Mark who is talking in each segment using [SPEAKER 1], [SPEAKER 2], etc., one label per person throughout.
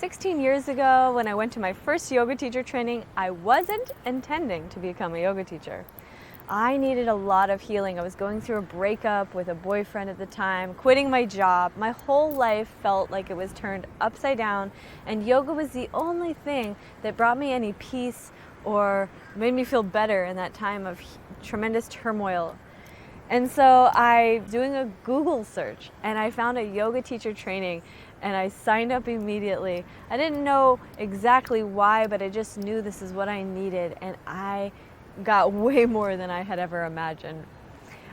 [SPEAKER 1] 16 years ago, when I went to my first yoga teacher training, I wasn't intending to become a yoga teacher. I needed a lot of healing. I was going through a breakup with a boyfriend at the time, quitting my job. My whole life felt like it was turned upside down, and yoga was the only thing that brought me any peace or made me feel better in that time of tremendous turmoil. And so I doing a Google search and I found a yoga teacher training and I signed up immediately. I didn't know exactly why, but I just knew this is what I needed, and I got way more than I had ever imagined.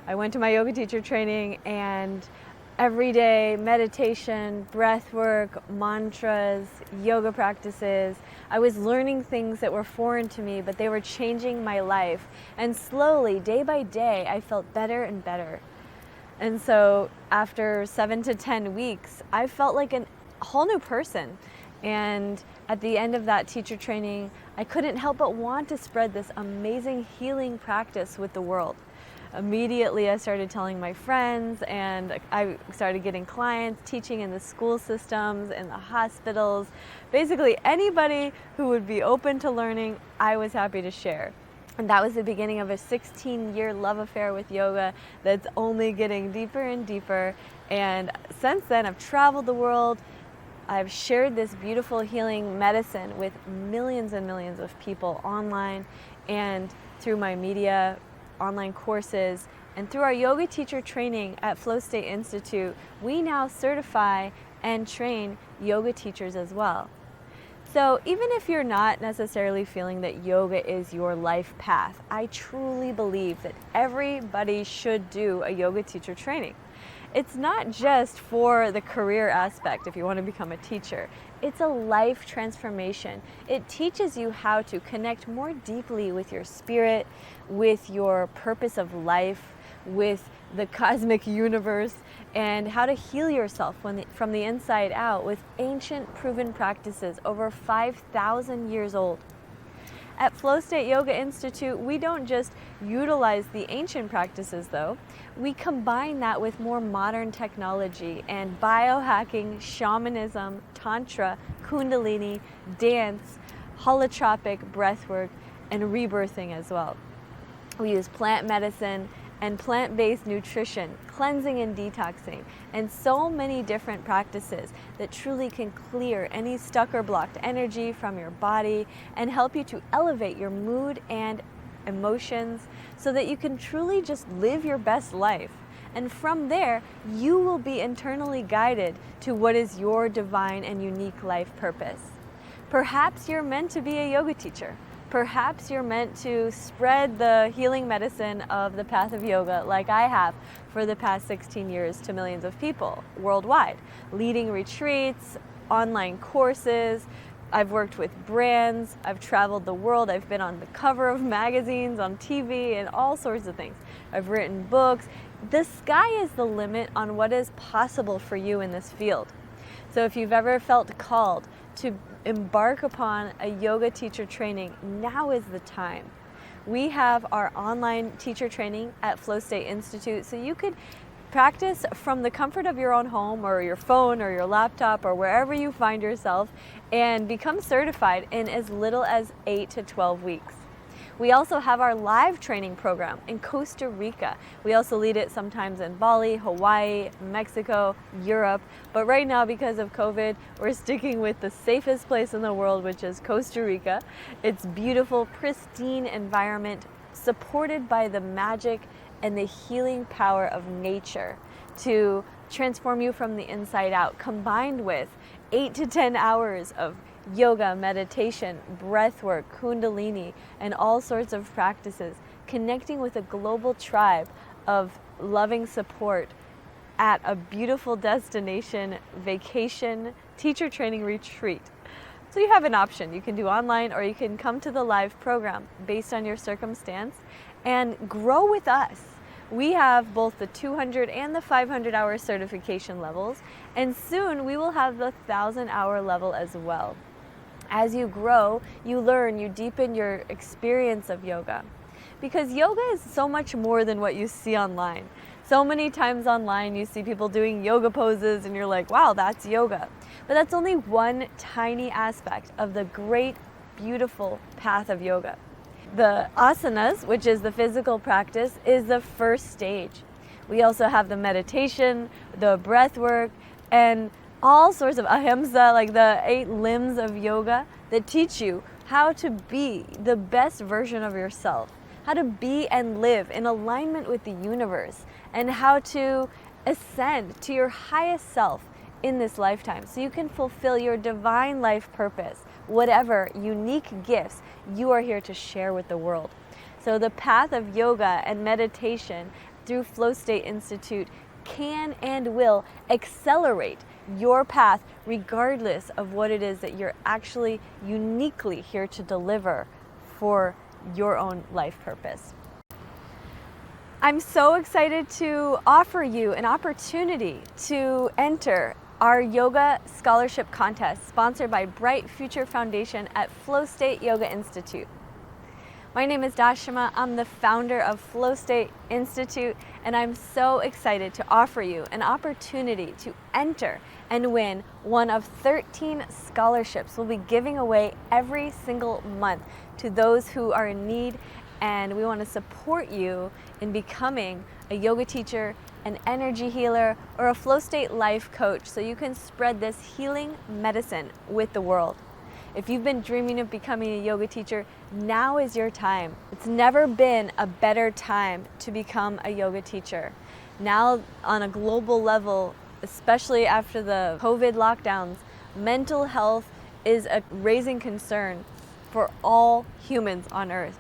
[SPEAKER 1] I went to my yoga teacher training, and every day meditation, breath work, mantras, yoga practices. I was learning things that were foreign to me, but they were changing my life. And slowly, day by day, I felt better and better. And so after 7 to 10 weeks, I felt like a whole new person. And at the end of that teacher training, I couldn't help but want to spread this amazing healing practice with the world. Immediately, I started telling my friends, and I started getting clients, teaching in the school systems, in the hospitals. Basically, anybody who would be open to learning, I was happy to share. And that was the beginning of a 16-year love affair with yoga that's only getting deeper and deeper. And since then, I've traveled the world. I've shared this beautiful healing medicine with millions and millions of people online and through my media, online courses, and through our yoga teacher training at Flow State Institute. We now certify and train yoga teachers as well. So even if you're not necessarily feeling that yoga is your life path, I truly believe that everybody should do a yoga teacher training. It's not just for the career aspect if you want to become a teacher. It's a life transformation. It teaches you how to connect more deeply with your spirit, with your purpose of life, with the cosmic universe, and how to heal yourself from the inside out with ancient proven practices over 5,000 years old. At Flow State Yoga Institute, we don't just utilize the ancient practices though, we combine that with more modern technology and biohacking, shamanism, tantra, kundalini, dance, holotropic breathwork, and rebirthing as well. We use plant medicine and plant-based nutrition, cleansing and detoxing, and so many different practices that truly can clear any stuck or blocked energy from your body and help you to elevate your mood and emotions so that you can truly just live your best life. And from there, you will be internally guided to what is your divine and unique life purpose. Perhaps you're meant to be a yoga teacher. Perhaps you're meant to spread the healing medicine of the path of yoga like I have for the past 16 years to millions of people worldwide, leading retreats, online courses. I've worked with brands, I've traveled the world, I've been on the cover of magazines, on TV, and all sorts of things. I've written books. The sky is the limit on what is possible for you in this field. So if you've ever felt called to embark upon a yoga teacher training, now is the time. We have our online teacher training at Flow State Institute, so you could practice from the comfort of your own home or your phone or your laptop or wherever you find yourself and become certified in as little as 8 to 12 weeks. We also have our live training program in Costa Rica. We also lead it sometimes in Bali, Hawaii, Mexico, Europe. But right now, because of COVID, we're sticking with the safest place in the world, which is Costa Rica. It's beautiful, pristine environment, supported by the magic and the healing power of nature to transform you from the inside out, combined with 8 to 10 hours of yoga, meditation, breathwork, kundalini, and all sorts of practices, connecting with a global tribe of loving support at a beautiful destination, vacation, teacher training retreat. So you have an option. You can do online or you can come to the live program based on your circumstance and grow with us. We have both the 200 and the 500-hour certification levels, and soon we will have the 1,000-hour level as well. As you grow, you learn, you deepen your experience of yoga. Because yoga is so much more than what you see online. So many times online you see people doing yoga poses and you're like, wow, that's yoga. But that's only one tiny aspect of the great, beautiful path of yoga. The asanas, which is the physical practice, is the first stage. We also have the meditation, the breath work, and all sorts of ahimsa, like the 8 limbs of yoga, that teach you how to be the best version of yourself, how to be and live in alignment with the universe, and how to ascend to your highest self in this lifetime so you can fulfill your divine life purpose, whatever unique gifts you are here to share with the world. So the path of yoga and meditation through Flow State Institute can and will accelerate your path regardless of what it is that you're actually uniquely here to deliver for your own life purpose. I'm so excited to offer you an opportunity to enter our yoga scholarship contest sponsored by Bright Future Foundation at Flow State Yoga Institute. My name is Dashama. I'm the founder of Flow State Institute, and I'm so excited to offer you an opportunity to enter and win one of 13 scholarships we'll be giving away every single month to those who are in need, and we want to support you in becoming a yoga teacher, an energy healer, or a Flow State life coach so you can spread this healing medicine with the world. If you've been dreaming of becoming a yoga teacher, now is your time. It's never been a better time to become a yoga teacher. Now, on a global level, especially after the COVID lockdowns, mental health is a raising concern for all humans on earth.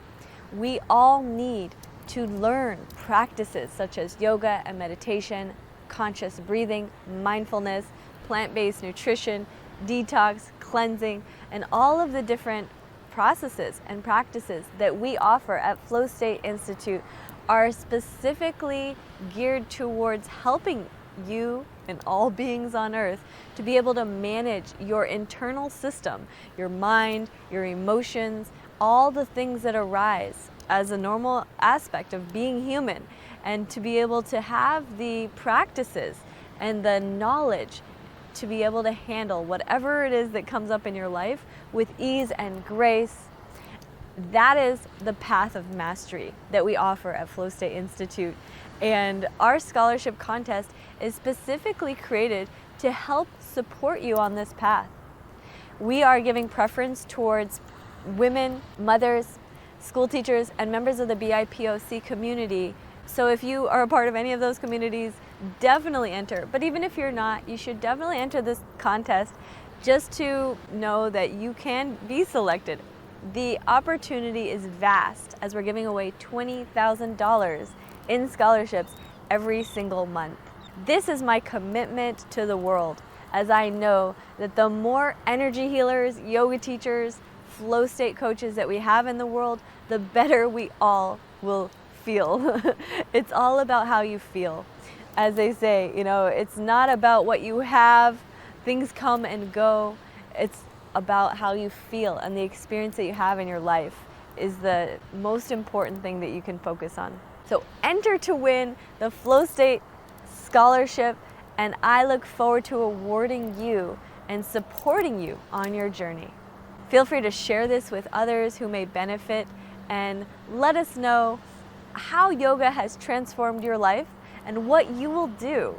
[SPEAKER 1] We all need to learn practices such as yoga and meditation, conscious breathing, mindfulness, plant-based nutrition, detox, cleansing, and all of the different processes and practices that we offer at Flow State Institute are specifically geared towards helping you and all beings on earth to be able to manage your internal system, your mind, your emotions, all the things that arise as a normal aspect of being human, and to be able to have the practices and the knowledge to be able to handle whatever it is that comes up in your life with ease and grace. That is the path of mastery that we offer at Flow State Institute. And our scholarship contest is specifically created to help support you on this path. We are giving preference towards women, mothers, school teachers, and members of the BIPOC community. So if you are a part of any of those communities, definitely enter. But even if you're not, you should definitely enter this contest just to know that you can be selected. The opportunity is vast as we're giving away $20,000 in scholarships every single month. This is my commitment to the world, as I know that the more energy healers, yoga teachers, flow state coaches that we have in the world, the better we all will feel. It's all about how you feel. As they say, it's not about what you have, things come and go. It's about how you feel, and the experience that you have in your life is the most important thing that you can focus on. So enter to win the Flow State Scholarship, and I look forward to awarding you and supporting you on your journey. Feel free to share this with others who may benefit, and let us know how yoga has transformed your life and what you will do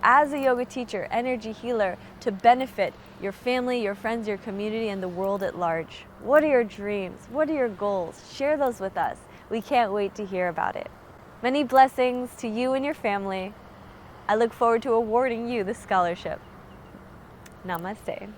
[SPEAKER 1] as a yoga teacher, energy healer, to benefit your family, your friends, your community, and the world at large. What are your dreams? What are your goals? Share those with us. We can't wait to hear about it. Many blessings to you and your family. I look forward to awarding you the scholarship. Namaste.